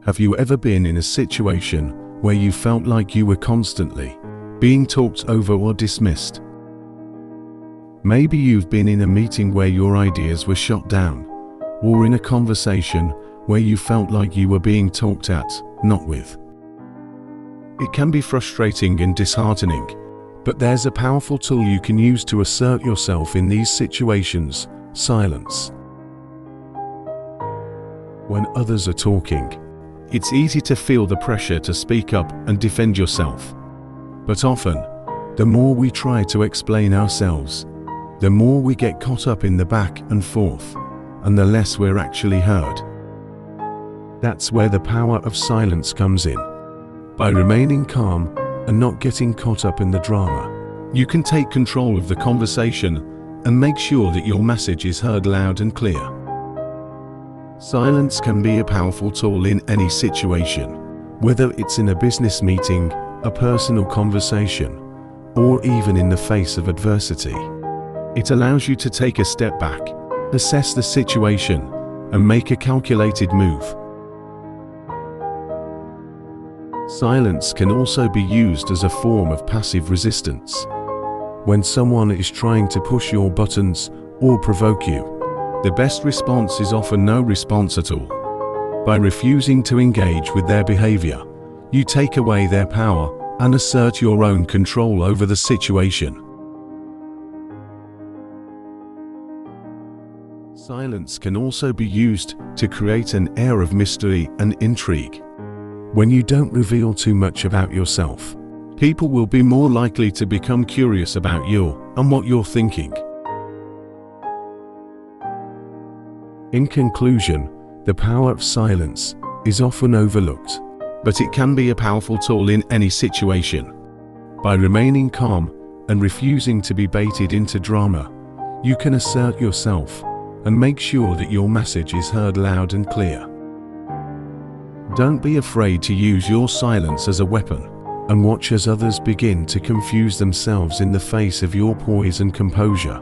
Have you ever been in a situation where you felt like you were constantly being talked over or dismissed? Maybe you've been in a meeting where your ideas were shot down, or in a conversation where you felt like you were being talked at, not with. It can be frustrating and disheartening, but there's a powerful tool you can use to assert yourself in these situations: silence. When others are talking, it's easy to feel the pressure to speak up and defend yourself. But often, the more we try to explain ourselves, the more we get caught up in the back and forth, and the less we're actually heard. That's where the power of silence comes in. By remaining calm and not getting caught up in the drama, you can take control of the conversation and make sure that your message is heard loud and clear. Silence can be a powerful tool in any situation, whether it's in a business meeting, a personal conversation, or even in the face of adversity. It allows you to take a step back, assess the situation, and make a calculated move. Silence can also be used as a form of passive resistance. When someone is trying to push your buttons or provoke you, the best response is often no response at all. By refusing to engage with their behavior, you take away their power and assert your own control over the situation. Silence can also be used to create an air of mystery and intrigue. When you don't reveal too much about yourself, people will be more likely to become curious about you and what you're thinking. In conclusion, the power of silence is often overlooked, but it can be a powerful tool in any situation. By remaining calm and refusing to be baited into drama, you can assert yourself and make sure that your message is heard loud and clear. Don't be afraid to use your silence as a weapon, and watch as others begin to confuse themselves in the face of your poise and composure.